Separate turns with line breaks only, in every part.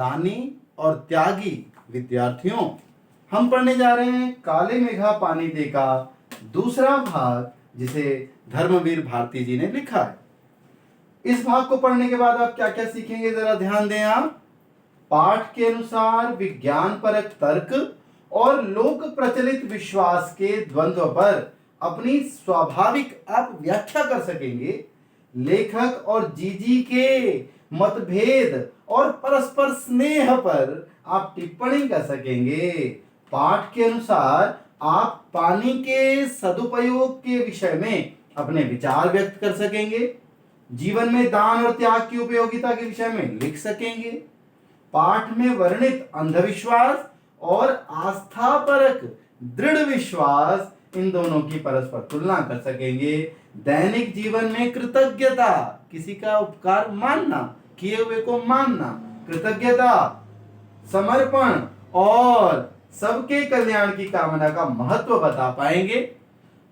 दानी और त्यागी विद्यार्थियों, हम पढ़ने जा रहे हैं काले मेघा पानी दे का दूसरा भाग, जिसे धर्मवीर भारती जी ने लिखा है। इस भाग को पढ़ने के बाद आप क्या क्या सीखेंगे, जरा ध्यान दें आप। पाठ के अनुसार विज्ञान परक तर्क और लोक प्रचलित विश्वास के द्वंद्व पर अपनी स्वाभाविक आप व्याख्या कर सकेंगे। लेखक और जीजी के मतभेद और परस्पर स्नेह पर आप टिप्पणी कर सकेंगे। पाठ के अनुसार आप पानी के सदुपयोग के विषय में अपने विचार व्यक्त कर सकेंगे। जीवन में दान और त्याग की उपयोगिता के विषय में लिख सकेंगे। पाठ में वर्णित अंधविश्वास और आस्थापरक दृढ़ विश्वास, इन दोनों की परस्पर तुलना कर सकेंगे। दैनिक जीवन में कृतज्ञता, किसी का उपकार मानना, किए हुए को मानना, कृतज्ञता, समर्पण और सबके कल्याण की कामना का महत्व बता पाएंगे।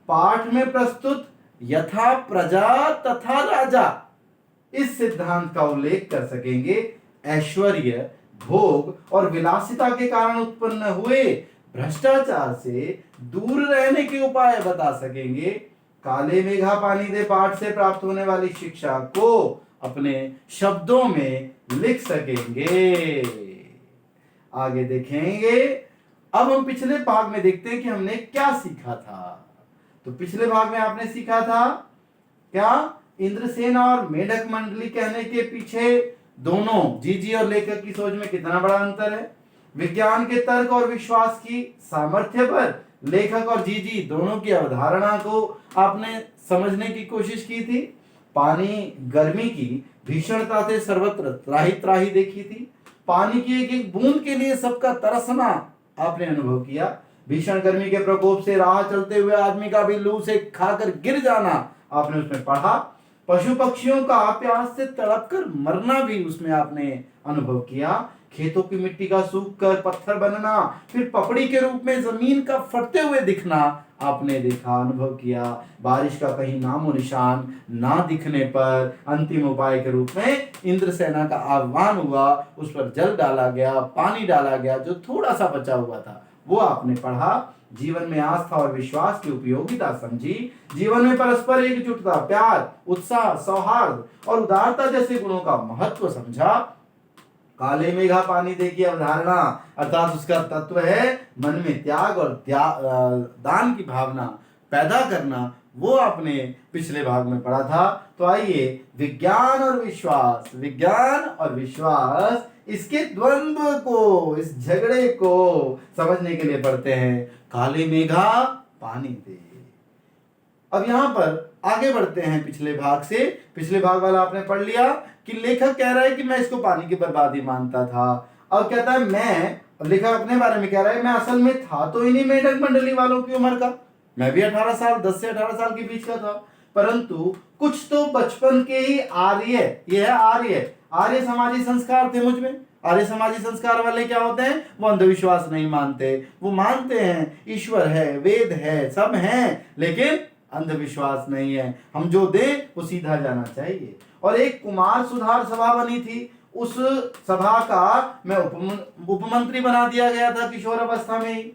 पाठ में प्रस्तुत यथा प्रजा तथा राजा, इस सिद्धांत का उल्लेख कर सकेंगे। ऐश्वर्य, भोग और विलासिता के कारण उत्पन्न हुए भ्रष्टाचार से दूर रहने के उपाय बता सकेंगे। काले मेघा पानी दे पाठ से प्राप्त होने वाली शिक्षा को अपने शब्दों में लिख सकेंगे। आगे देखेंगे। अब हम पिछले भाग में देखते हैं कि हमने क्या सीखा था। तो पिछले भाग में आपने सीखा था क्या, इंद्रसेन और मेढक मंडली कहने के पीछे दोनों जीजी और लेखक की सोच में कितना बड़ा अंतर है। विज्ञान के तर्क और विश्वास की सामर्थ्य पर लेखक और जीजी दोनों की अवधारणा को आपने समझने की कोशिश की थी। पानी गर्मी की भीषणता से सर्वत्र त्राही त्राही देखी थी। पानी की एक एक बूंद के लिए सबका तरसना आपने अनुभव किया। भीषण गर्मी के प्रकोप से राह चलते हुए आदमी का भी लू से खाकर गिर जाना आपने उसमें पढ़ा। पशु पक्षियों का प्यास से तड़प कर मरना भी उसमें आपने अनुभव किया। खेतों की मिट्टी का सूख कर पत्थर बनना, फिर पपड़ी के रूप में जमीन का फटते हुए दिखना आपने देखा, अनुभव किया। बारिश का कहीं नामो निशान ना दिखने पर अंतिम उपाय के रूप में इंद्रसेना का आह्वान हुआ, उस पर जल डाला गया, पानी डाला गया, जो थोड़ा सा बचा हुआ था वो आपने पढ़ा। जीवन में आस्था और विश्वास की उपयोगिता समझी। जीवन में परस्पर एकजुटता, प्यार, उत्साह, सौहार्द और उदारता जैसे गुणों का महत्व समझा। काले मेघा पानी दे की अवधारणा अर्थात उसका तत्व है मन में त्याग और दान की भावना पैदा करना, वो आपने पिछले भाग में पढ़ा था। तो आइए विज्ञान और विश्वास, विज्ञान और विश्वास, इसके द्वंद्व को, इस झगड़े को समझने के लिए पढ़ते हैं काले मेघा पानी दे। अब यहां पर आगे बढ़ते हैं पिछले भाग से। पिछले भाग वाला आपने पढ़ लिया कि लेखक कह रहा है कि मैं इसको पानी की बर्बादी मानता था। अब कहता है मैं, लेखक अपने बारे में कह रहा है, मैं असल में था तो इन्हीं मेढक मंडली वालों की उम्र का, मैं भी 18 साल 10 से 18 साल के बीच का था, परंतु कुछ तो बचपन के ही आर्य समाजी संस्कार थे मुझ में। आर्य समाजी संस्कार वाले क्या होते हैं, वो अंधविश्वास नहीं मानते, वो मानते हैं ईश्वर है, वेद है, सब हैं, लेकिन अंधविश्वास नहीं है। हम जो दे वो सीधा जाना चाहिए। और एक कुमार सुधार सभा बनी थी, उस सभा का मैं उपमंत्री बना दिया गया था किशोर अवस्था में ही।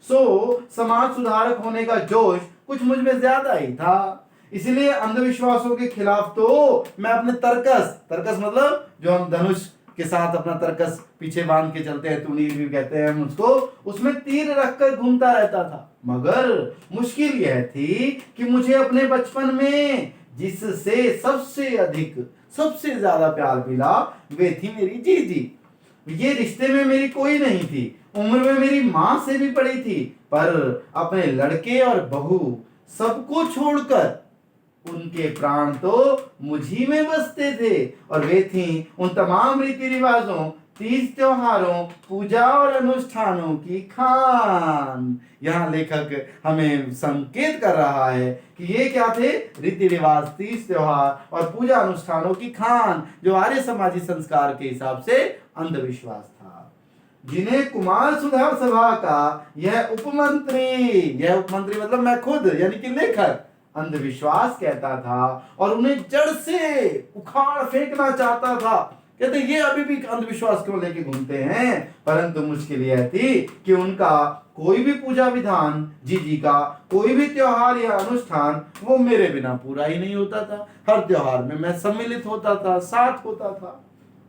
सो समाज सुधारक होने का जोश कुछ मुझ में ज्यादा ही था, इसलिए अंधविश्वासों के खिलाफ तो मैं अपने तर्कस मतलब जो हम धनुष के साथ अपना तर्कस पीछे बांध के चलते हैं, तुनीर भी कहते हैं हम उसको, उसमें तीर रखकर घूमता रहता था। मगर मुश्किल यह थी कि मुझे अपने बचपन में जिससे सबसे अधिक, सबसे ज्यादा प्यार मिला वे थी मेरी जीजी। ये रिश्ते में मेरी कोई नहीं थी, उम्र में मेरी मां से भी बड़ी थी, पर अपने लड़के और बहू सबको छोड़कर उनके प्राण तो मुझी में बसते थे। और वे थी उन तमाम रीति रिवाजों, तीज त्योहारों, पूजा और अनुष्ठानों की खान। यहाँ लेखक हमें संकेत कर रहा है कि ये क्या थे, रीति रिवाज, तीज त्योहार और पूजा अनुष्ठानों की खान, जो आर्य समाजी संस्कार के हिसाब से अंधविश्वास था, जिन्हें कुमार सुधार सभा का यह उपमंत्री मतलब मैं खुद यानी कि लेखक अंधविश्वास कहता था और उन्हें जड़ से उखाड़ फेंकना चाहता था। कहते ये अभी भी अंधविश्वास को लेके घूमते हैं। परंतु मुश्किल यह थी कि उनका कोई भी पूजा विधान, जीजी का कोई भी त्योहार या अनुष्ठान वो मेरे बिना पूरा ही नहीं होता था। हर त्योहार में मैं सम्मिलित होता था, साथ होता था।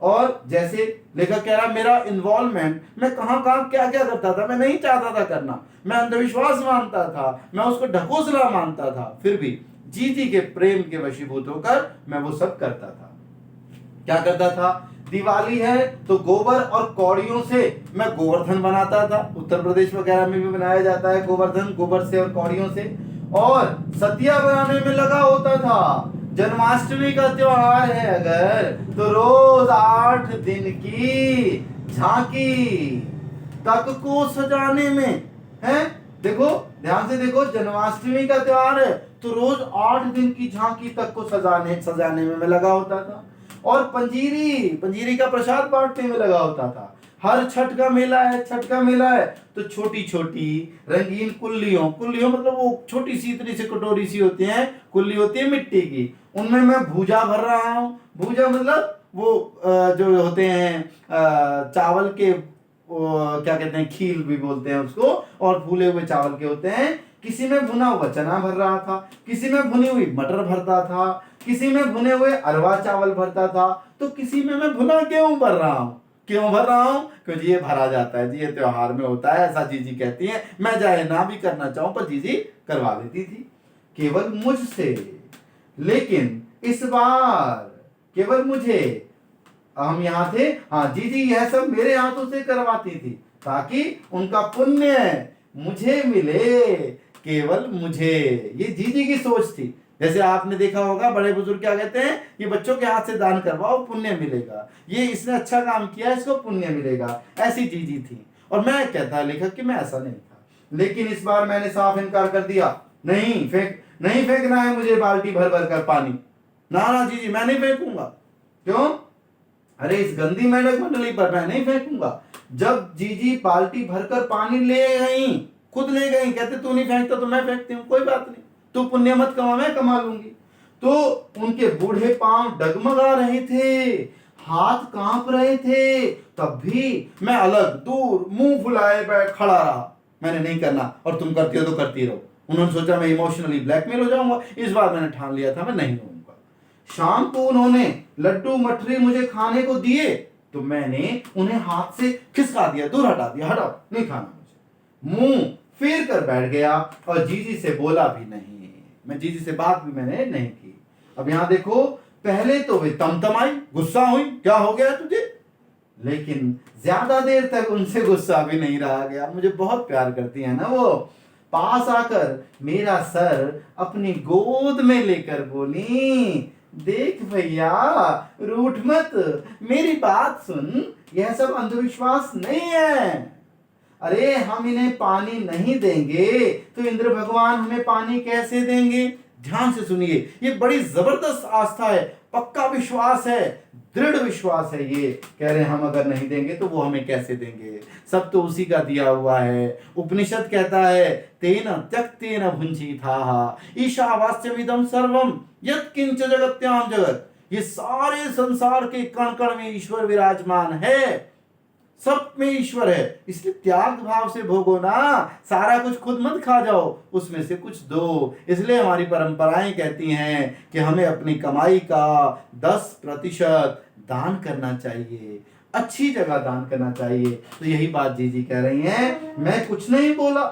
और जैसे लेखक कह रहा, मेरा इन्वॉल्वमेंट, मैं कहाँ कहाँ क्या क्या करता था, मैं नहीं चाहता था करना, मैं अंधविश्वास मानता था, मैं उसको ढकोसला मानता था, फिर भी जीजी के प्रेम के वशीभूत होकर मैं वो सब करता था। क्या करता था? दिवाली है तो गोबर और कौड़ियों से मैं गोवर्धन बनाता था। उत्तर प्रदेश वगैरह में भी बनाया जाता है गोवर्धन, गोबर से और कौड़ियों से। और सतिया बनाने में लगा होता था। जन्माष्टमी का त्योहार है अगर, तो रोज 8 दिन की झांकी तक को सजाने में है। देखो ध्यान से देखो, जन्माष्टमी का त्योहार है तो रोज 8 दिन की झांकी तक को सजाने में मैं लगा होता था। और पंजीरी का प्रसाद बांटने में लगा होता था। हर छठ का मेला है तो छोटी छोटी रंगीन कुल्लियों मतलब वो छोटी सी इतनी सी कटोरी सी होती है, कुल्ली होती है मिट्टी की, उनमें मैं भूजा भर रहा हूँ। भूजा मतलब वो जो होते हैं चावल के, क्या कहते हैं, खील भी बोलते हैं उसको, और फूले हुए चावल के होते हैं। किसी में भुना हुआ चना भर रहा था, किसी में भुनी हुई मटर भरता था, किसी में भुने हुए अरवा चावल भरता था, तो किसी में मैं भुना गेहूं भर रहा हूँ। क्यों भर रहा हूँ? क्योंकि ये भरा जाता है जी, ये त्योहार में होता है, ऐसा जीजी कहती है। मैं चाहे ना भी करना चाहूं पर जीजी करवा देती थी, केवल मुझसे। लेकिन इस बार केवल मुझे, हम यहाँ थे, हाँ जीजी यह सब मेरे हाथों से करवाती थी ताकि उनका पुण्य मुझे मिले, केवल मुझे। ये जीजी की सोच थी। जैसे आपने देखा होगा बड़े बुजुर्ग क्या कहते हैं, ये बच्चों के हाथ से दान करवाओ पुण्य मिलेगा, ये इसने अच्छा काम किया इसको पुण्य मिलेगा, ऐसी जीजी थी। और मैं कहता है लेखक कि मैं ऐसा नहीं था। लेकिन इस बार मैंने साफ इनकार कर दिया, नहीं फेंकना है मुझे बाल्टी भर भर कर पानी, ना जीजी मैं नहीं फेंकूंगा। क्यों? अरे इस गंदी मेढक मंडली पर मैं नहीं फेंकूंगा। जब जीजी बाल्टी भरकर पानी ले गई, खुद ले गई, कहते तू नहीं फेंकता तो मैं फेंकती हूँ, कोई बात नहीं, तू पुण्य मत कमा मैं कमा लूंगी। तो उनके बूढ़े पांव डगमगा रहे थे, हाथ कांप रहे थे, तब भी मैं अलग दूर मुंह फुलाए खड़ा रहा। मैंने नहीं करना, और तुम करती हो तो करती रहो। उन्होंने सोचा मैं इमोशनली ब्लैकमेल हो जाऊंगा, इस बार मैंने ठान लिया था मैं नहीं होऊंगा। शाम को उन्होंने लड्डू मठरी मुझे खाने को दिए तो मैंने उन्हें हाथ से खिसका दिया, दूर हटा दिया, हटाओ नहीं खाना मुझे। मुंह फेर कर बैठ गया और जीजी से बोला भी नहीं। मैं जीजी से बात भी मैंने नहीं की। अब यहां देखो, पहले तो वे तमतमाई, गुस्सा हुई, क्या हो गया तुझे? लेकिन ज्यादा देर तक उनसे गुस्सा भी नहीं रहा गया। मुझे बहुत प्यार करती है ना वो। पास आकर मेरा सर अपनी गोद में लेकर बोली, देख भैया रूठ मत, मेरी बात सुन, यह सब अंधविश्वास नहीं है। अरे हम इन्हें पानी नहीं देंगे तो इंद्र भगवान हमें पानी कैसे देंगे? ध्यान से सुनिए, ये बड़ी जबरदस्त आस्था है, पक्का विश्वास है, दृढ़ विश्वास है। ये कह रहे हैं हम अगर नहीं देंगे तो वो हमें कैसे देंगे, सब तो उसी का दिया हुआ है। उपनिषद कहता है, तेन त्यक्तेन भुंजीथाः ईशावास्यमिदं सर्वम यत्किंच जगत्याम जगत। ये सारे संसार के कण कण में ईश्वर विराजमान है, सब में ईश्वर है, इसलिए त्याग भाव से भोगो ना, सारा कुछ खुद मत खा जाओ, उसमें से कुछ दो। इसलिए हमारी परंपराएं कहती हैं कि हमें अपनी कमाई का 10% दान करना चाहिए, अच्छी जगह दान करना चाहिए। तो यही बात जीजी कह रही हैं, मैं कुछ नहीं बोला।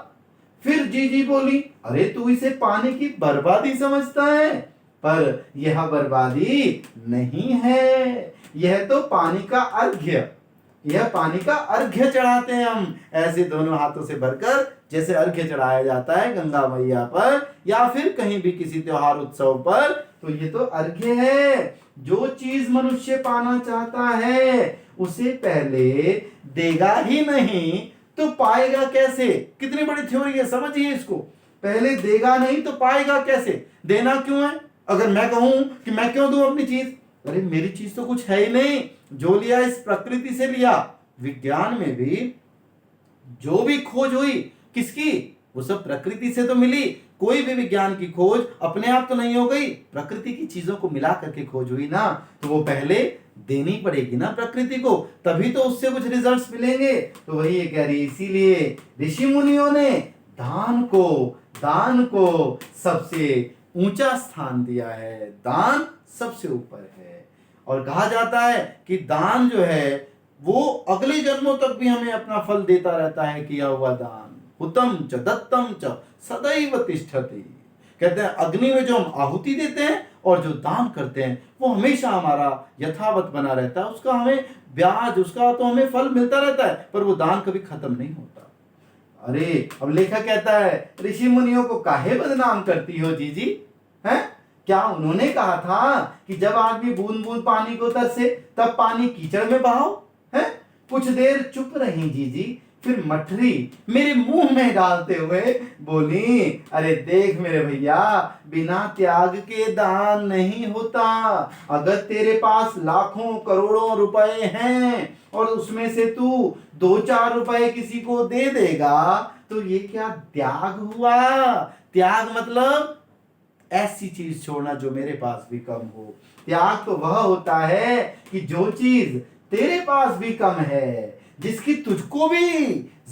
फिर जीजी बोली, अरे तू इसे पानी की बर्बादी समझता है, पर यह बर्बादी नहीं है, यह तो पानी का अर्घ्य, यह पानी का अर्घ्य चढ़ाते हैं हम, ऐसे दोनों हाथों से भरकर, जैसे अर्घ्य चढ़ाया जाता है गंगा मैया पर या फिर कहीं भी किसी त्योहार उत्सव पर। तो ये तो अर्घ्य है। जो चीज मनुष्य पाना चाहता है उसे पहले देगा ही नहीं तो पाएगा कैसे? कितनी बड़ी थ्योरी है, समझिए इसको। पहले देगा नहीं तो पाएगा कैसे? देना क्यों है? अगर मैं कहूं कि मैं क्यों दूं अपनी चीज, अरे मेरी चीज तो कुछ है ही नहीं, जो लिया इस प्रकृति से लिया। विज्ञान में भी जो भी खोज हुई किसकी, वो सब प्रकृति से तो मिली। कोई भी विज्ञान की खोज अपने आप तो नहीं हो गई, प्रकृति की चीजों को मिला करके खोज हुई ना। तो वो पहले देनी पड़ेगी ना प्रकृति को, तभी तो उससे कुछ रिजल्ट्स मिलेंगे। तो वही ये कह रही, इसीलिए ऋषि मुनियों ने दान को सबसे ऊंचा स्थान दिया है। दान सबसे ऊपर है। और कहा जाता है कि दान जो है वो अगले जन्मों तक भी हमें अपना फल देता रहता है, किया हुआ दान। हुतम च दत्तम च सदैव तिष्ठति। कहते हैं अग्नि में जो हम आहुति देते हैं और जो दान करते हैं वो हमेशा हमारा यथावत बना रहता है, उसका हमें ब्याज, उसका तो हमें फल मिलता रहता है, पर वो दान कभी खत्म नहीं होता। अरे अब लेखक कहता है, ऋषि मुनियों को काहे बदनाम करती हो जीजी, हैं? क्या उन्होंने कहा था कि जब आदमी बूंद बूंद पानी को तरसे तब पानी कीचड़ में बहाओ, है? कुछ देर चुप रही जीजी, फिर मठरी मेरे मुंह में डालते हुए बोली, अरे देख मेरे भैया, बिना त्याग के दान नहीं होता। अगर तेरे पास लाखों करोड़ों रुपए हैं और उसमें से तू 2-4 रुपए किसी को दे देगा तो ये क्या त्याग हुआ? त्याग मतलब ऐसी चीज छोड़ना जो मेरे पास भी कम हो। त्याग तो वह होता है कि जो चीज तेरे पास भी कम है, जिसकी तुझको भी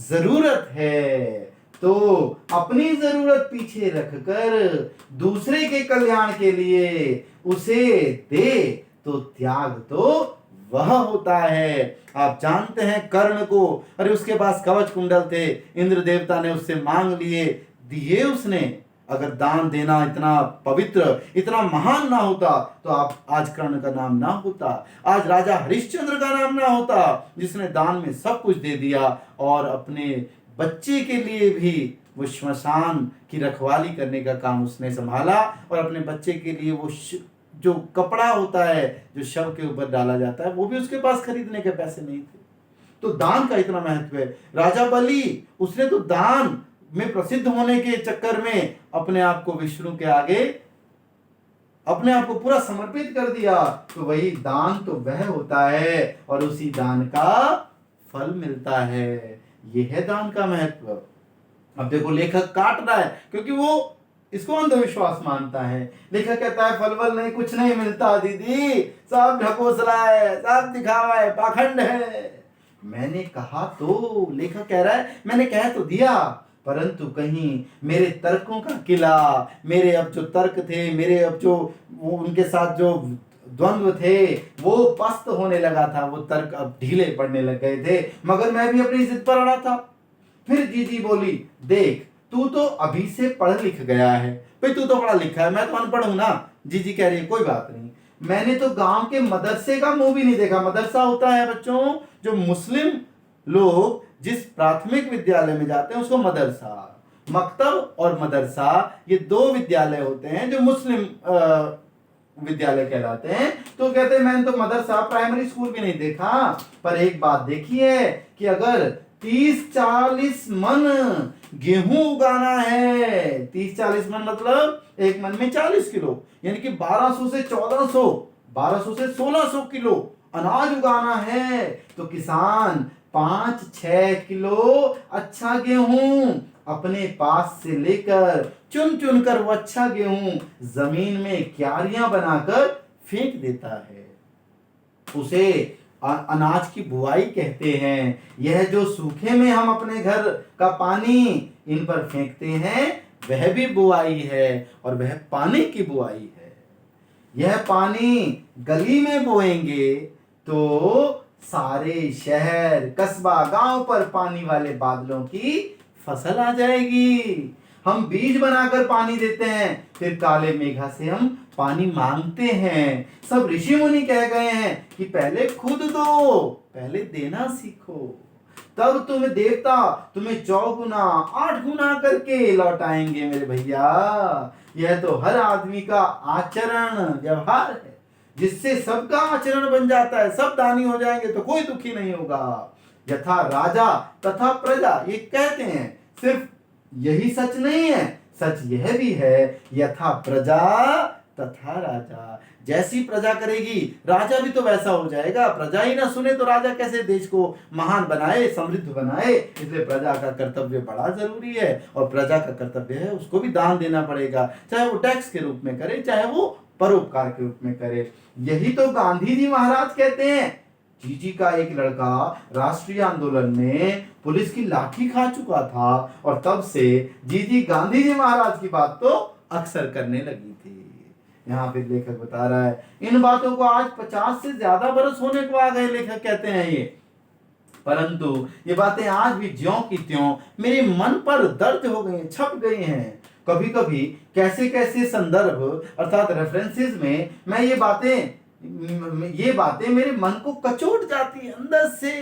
जरूरत है, तो अपनी जरूरत पीछे रखकर दूसरे के कल्याण के लिए उसे दे, तो त्याग तो वह होता है। आप जानते हैं कर्ण को, अरे उसके पास कवच कुंडल थे, इंद्र देवता ने उससे मांग लिए, दिए उसने। अगर दान देना इतना पवित्र, इतना महान ना होता तो आप आज कर्ण का नाम ना होता, आज राजा हरिश्चंद्र का नाम ना होता, जिसने दान में सब कुछ दे दिया और अपने बच्चे के लिए भी वो श्मशान की रखवाली करने का काम उसने संभाला, और अपने बच्चे के लिए वो जो कपड़ा होता है जो शव के ऊपर डाला जाता है वो भी उसके पास खरीदने के पैसे नहीं थे। तो दान का इतना महत्व है। राजा बलि, उसने तो दान में प्रसिद्ध होने के चक्कर में अपने आप को विष्णु के आगे, अपने आप को पूरा समर्पित कर दिया। तो वही दान तो वह होता है और उसी दान का फल मिलता है। यह है दान का महत्व। अब देखो लेखक काट रहा है क्योंकि वो इसको अंधविश्वास मानता है। लेखक कहता है फल वल नहीं, कुछ नहीं मिलता दीदी, सब ढकोसला है, सब दिखावा है, पाखंड है। मैंने कहा तो, लेखक कह रहा है मैंने कह तो दिया, परंतु कहीं मेरे तर्कों का किला, मेरे अब जो तर्क थे, मेरे अब जो वो उनके साथ जो द्वंद्व थे वो पस्त होने लगा था, वो तर्क अब ढीले पड़ने लग गए थे, मगर मैं भी अपनी जिद पर अड़ा था। फिर जीजी बोली, देख तू तो अभी से पढ़ लिख गया है, भाई तू तो पढ़ा लिखा है, मैं तो अनपढ़ हूं ना। जीजी कह रही है कोई बात नहीं, मैंने तो गांव के मदरसे का मुंह भी नहीं देखा। मदरसा होता है बच्चों, जो मुस्लिम लोग जिस प्राथमिक विद्यालय में जाते हैं उसको मदरसा, मकतब और मदरसा, ये 2 विद्यालय होते हैं जो मुस्लिम विद्यालय कहलाते हैं। तो कहते हैं मैंने तो मदरसा, प्राइमरी स्कूल भी नहीं देखा, पर एक बात देखी है कि अगर 30-40 मन गेहूं उगाना है, 30-40 मन मतलब एक मन में 40 किलो, यानी कि 1200 से 1400, 1200 से 1600 किलो अनाज उगाना है, तो किसान 5-6 किलो अच्छा गेहूं अपने पास से लेकर चुन चुन कर वो अच्छा गेहूं जमीन में क्यारियां बनाकर फेंक देता है। उसे अनाज की बुआई कहते हैं। यह जो सूखे में हम अपने घर का पानी इन पर फेंकते हैं वह भी बुआई है, और वह पानी की बुआई है। यह पानी गली में बोएंगे तो सारे शहर, कस्बा, गांव पर पानी वाले बादलों की फसल आ जाएगी। हम बीज बनाकर पानी देते हैं, फिर काले मेघा से हम पानी मांगते हैं। सब ऋषि मुनि कह गए हैं कि पहले खुद दो, पहले देना सीखो, तब तुम्हें देवता तुम्हें 4 गुना 8 गुना करके लौटाएंगे मेरे भैया। यह तो हर आदमी का आचरण व्यवहार है, जिससे सबका आचरण बन जाता है। सब दानी हो जाएंगे तो कोई दुखी नहीं होगा। यथा राजा तथा प्रजा, ये कहते हैं, सिर्फ यही सच नहीं है, सच यह भी है यथा प्रजा तथा राजा। जैसी प्रजा करेगी राजा भी तो वैसा हो जाएगा। प्रजा ही ना सुने तो राजा कैसे देश को महान बनाए, समृद्ध बनाए। इसलिए प्रजा का कर्तव्य बड़ा जरूरी है, और प्रजा का कर्तव्य है उसको भी दान देना पड़ेगा, चाहे वो टैक्स के रूप में करे, चाहे वो परोपकार के रूप में करे। यही तो गांधी जी महाराज कहते हैं। जीजी का एक लड़का राष्ट्रीय आंदोलन में पुलिस की लाठी खा चुका था और तब से जीजी गांधी जी महाराज की बात तो अक्सर करने लगी थी। यहाँ फिर लेखक बता रहा है, इन बातों को आज 50 से ज्यादा बरस होने को आ गए, लेखक कहते हैं ये, परंतु ये बातें आज भी ज्यों की त्यों मेरे मन पर दर्ज हो गई, छप गई हैं। कभी कभी कैसे कैसे संदर्भ अर्थात रेफरेंसेस में मैं ये बातें मेरे मन को कचोट जाती हैं, अंदर से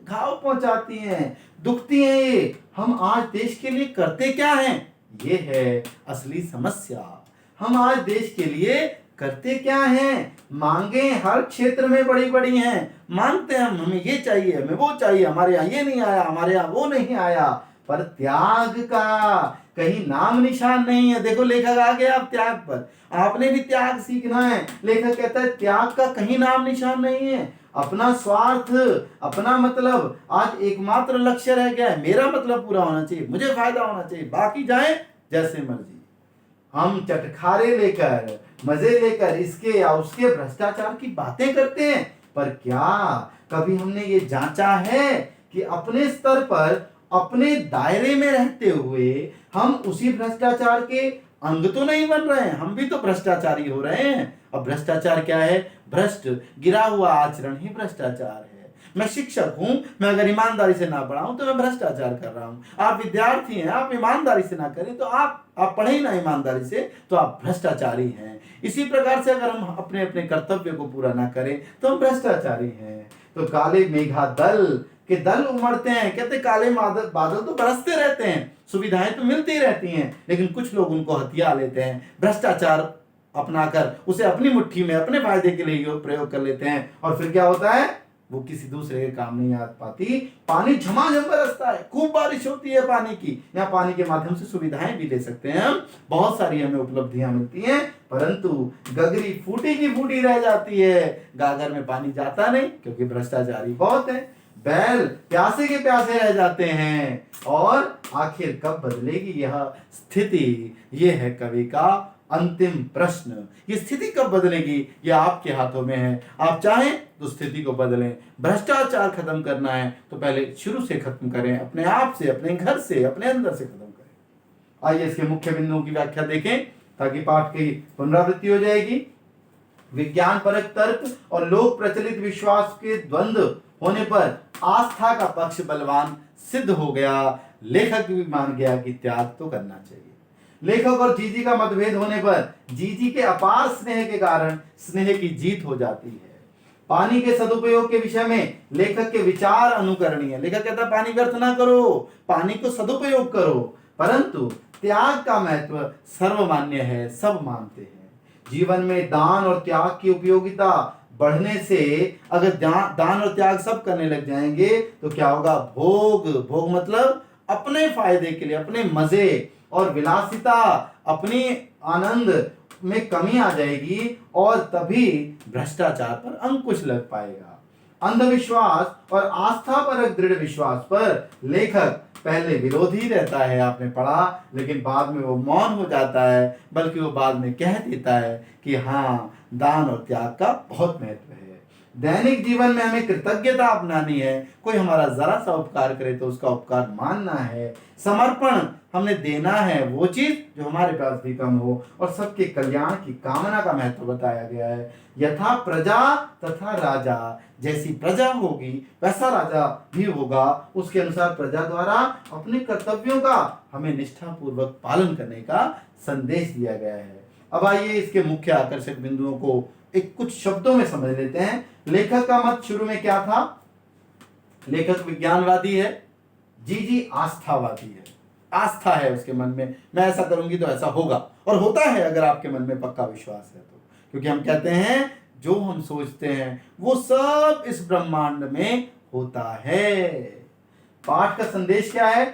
घाव पहुंचाती हैं, दुखती हैं। ये हम आज देश के लिए करते क्या हैं, ये है असली समस्या। हम आज देश के लिए करते क्या हैं? मांगे हर क्षेत्र में बड़ी बड़ी हैं, मांगते हैं हमें ये चाहिए, हमें वो चाहिए, हमारे यहाँ ये नहीं आया, हमारे यहाँ वो नहीं आया, पर त्याग का कहीं नाम निशान नहीं है। देखो लेखक आ गया अब त्याग पर, आपने भी त्याग सीखना है। लेखक कहता है त्याग का कहीं नाम निशान नहीं है। अपना स्वार्थ, अपना मतलब आज एकमात्र लक्ष्य रह गया है, मेरा मतलब पूरा होना चाहिए, मुझे फायदा होना चाहिए, बाकी जाए जैसे मर्जी। हम चटखारे लेकर, मजे लेकर इसके या उसके भ्रष्टाचार की बातें करते हैं, पर क्या कभी हमने ये जांचा है कि अपने स्तर पर, अपने दायरे में रहते हुए हम उसी भ्रष्टाचार के अंग तो नहीं बन रहे हैं? हम भी तो भ्रष्टाचारी हो रहे हैं। अब भ्रष्टाचार क्या है? भ्रष्ट गिरा हुआ आचरण ही भ्रष्टाचार है। मैं शिक्षक हूं, मैं अगर ईमानदारी से ना पढ़ाऊं तो मैं भ्रष्टाचार कर रहा हूं। आप विद्यार्थी हैं, आप ईमानदारी से ना करें तो आप पढ़े ना ईमानदारी से तो आप भ्रष्टाचारी हैं। इसी प्रकार से अगर हम अपने अपने कर्तव्य को पूरा ना करें तो हम भ्रष्टाचारी हैं। तो काले मेघा दल के दल उमड़ते हैं, कहते काले बादल तो बरसते रहते हैं, सुविधाएं तो मिलती रहती हैं, लेकिन कुछ लोग उनको हथिया लेते हैं, भ्रष्टाचार अपनाकर उसे अपनी मुट्ठी में अपने फायदे के लिए प्रयोग कर लेते हैं। और फिर क्या होता है? वो किसी दूसरे के काम नहीं आ पाती। पानी झमाझम बरसता है, खूब बारिश होती है पानी की, यहाँ पानी के माध्यम से सुविधाएं भी ले सकते हैं हम, बहुत सारी हमें उपलब्धियां मिलती हैं, परंतु गगरी फूटी की फूटी रह जाती है, गागर में पानी जाता नहीं, क्योंकि भ्रष्टाचारी बहुत है। बैल प्यासे के प्यासे रह जाते हैं, और आखिर कब बदलेगी यह स्थिति? यह है कवि का अंतिम प्रश्न। ये स्थिति कब बदलेगी, ये आपके हाथों में है। आप चाहें तो स्थिति को बदलें। भ्रष्टाचार खत्म करना है तो पहले शुरू से खत्म करें, अपने आप से, अपने घर से, अपने अंदर से खत्म करें। आइए इसके मुख्य बिंदुओं की व्याख्या देखें ताकि पाठ की पुनरावृत्ति हो जाएगी। विज्ञान परक तर्क और लोक प्रचलित विश्वास के द्वंद्व होने पर आस्था का पक्ष बलवान सिद्ध हो गया। लेखक भी मान गया कि त्याग तो करना चाहिए। लेखक और जीजी का मतभेद होने पर जीजी के अपार स्नेह के कारण स्नेह की जीत हो जाती है। पानी के सदुपयोग के विषय में लेखक के विचार अनुकरणीय। लेखक कहता है पानी व्यर्थ ना करो, पानी को सदुपयोग करो, परंतु त्याग का महत्व सर्वमान्य है, सब मानते हैं। जीवन में दान और त्याग की उपयोगिता बढ़ने से अगर दान और त्याग सब करने लग जाएंगे तो क्या होगा? भोग मतलब अपने फायदे के लिए, अपने मजे और विलासिता, अपनी आनंद में कमी आ जाएगी, और तभी भ्रष्टाचार पर अंकुश लग पाएगा। अंधविश्वास और आस्था पर दृढ़ विश्वास पर लेखक पहले विरोधी रहता है, आपने पढ़ा, लेकिन बाद में वो मौन हो जाता है, बल्कि वो बाद में कह देता है कि हाँ, दान और त्याग का बहुत महत्व है। दैनिक जीवन में हमें कृतज्ञता अपनानी है। कोई हमारा जरा सा उपकार करे तो उसका उपकार मानना है। समर्पण हमने देना है वो चीज जो हमारे पास भी कम हो, और सबके कल्याण की कामना का महत्व बताया गया है। यथा प्रजा तथा राजा, जैसी प्रजा होगी वैसा राजा भी होगा। उसके अनुसार प्रजा द्वारा अपने कर्तव्यों का हमें निष्ठापूर्वक पालन करने का संदेश दिया गया है। अब आइए इसके मुख्य आकर्षक बिंदुओं को एक कुछ शब्दों में समझ लेते हैं। लेखक का मत शुरू में क्या था? लेखक विज्ञानवादी है, जीजी आस्थावादी है। आस्था है उसके मन में, मैं ऐसा करूंगी तो ऐसा होगा, और होता है अगर आपके मन में पक्का विश्वास है तो। क्योंकि हम कहते हैं जो हम सोचते हैं वो सब इस ब्रह्मांड में होता है। पाठ का संदेश क्या है?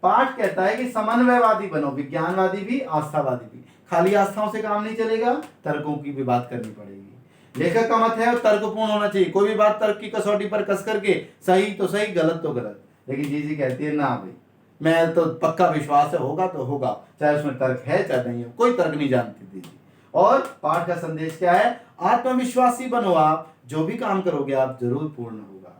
पाठ कहता है कि समन्वयवादी बनो, विज्ञानवादी भी, आस्थावादी भी। खाली आस्थाओं से काम नहीं चलेगा, तर्कों की भी बात करनी पड़ेगी। लेखक का मत है तर्कपूर्ण होना चाहिए, कोई भी बात तर्क की कसौटी पर कस करके सही तो सही, गलत तो गलत। लेकिन जीजी कहती है ना भाई, मैं तो पक्का विश्वास है, होगा तो होगा, चाहे उसमें तर्क है चाहे नहीं है, कोई तर्क नहीं जानती दीदी। और पाठ का संदेश क्या है? आत्मविश्वासी बनो, आप जो भी काम करोगे आप जरूर पूर्ण होगा।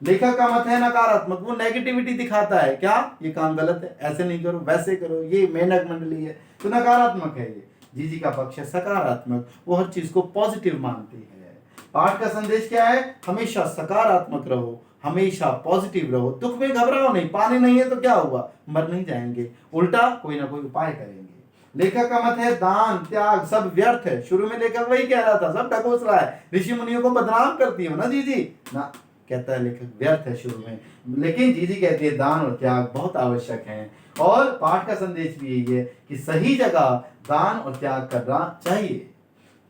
लेखक का मत है नकारात्मक, वो नेगेटिविटी दिखाता है, क्या ये काम गलत है, ऐसे नहीं करो, वैसे करो, ये मेंढक मंडली है, तो नकारात्मक है ये। जीजी का पक्ष है सकारात्मक, वो हर चीज को पॉजिटिव मानती है। पाठ का संदेश क्या है? हमेशा सकारात्मक रहो, हमेशा पॉजिटिव रहो, दुख में घबराओ नहीं, पानी नहीं है तो क्या हुआ, मर नहीं जाएंगे, उल्टा कोई ना कोई उपाय करेंगे। लेखक का मत है दान त्याग सब व्यर्थ है। शुरू में लेखक वही कह रहा था, सब ढकोस रहा है, ऋषि मुनियों को बदनाम करती है ना जीजी ना, कहता है लेखक व्यर्थ है शुरू में, लेकिन जीजी कहती है दान और त्याग बहुत आवश्यक है। और पाठ का संदेश भी यही है कि सही जगह दान और त्याग करना चाहिए।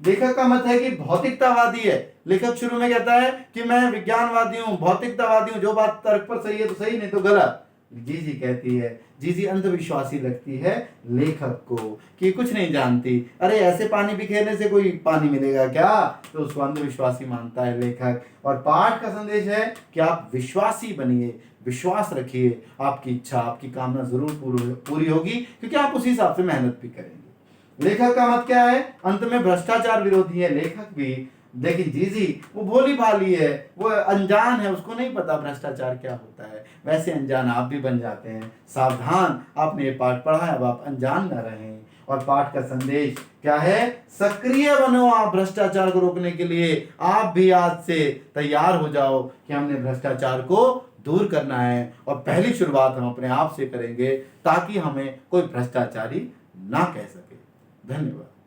लेखक का मत है कि भौतिकतावादी है। लेखक शुरू में कहता है कि मैं विज्ञानवादी हूं, भौतिकतावादी हूं, जो बात तर्क पर सही है तो सही, नहीं तो गलत। जीजी कहती है, जीजी अंधविश्वासी लगती है लेखक को कि कुछ नहीं जानती, अरे ऐसे पानी बिखेरने से कोई पानी मिलेगा क्या, तो उसको अंधविश्वासी मानता है लेखक। और पाठ का संदेश है कि आप विश्वासी बनिए, विश्वास रखिए, आपकी इच्छा आपकी कामना जरूर पूरी होगी, क्योंकि आप उसी हिसाब से मेहनत भी करेंगे। लेखक का मत क्या है? अंत में भ्रष्टाचार विरोधी है लेखक भी, लेकिन जीजी वो भोली भाली है, वो अनजान है, उसको नहीं पता भ्रष्टाचार क्या होता है। वैसे अनजान आप भी बन जाते हैं, सावधान, आपने ये पाठ पढ़ा है, अब आप अनजान न रहें। और पाठ का संदेश क्या है? सक्रिय बनो, आप भ्रष्टाचार को रोकने के लिए आप भी आज से तैयार हो जाओ कि हमने भ्रष्टाचार को दूर करना है, और पहली शुरुआत हम अपने आप से करेंगे ताकि हमें कोई भ्रष्टाचारी ना कह सके। धन्यवाद।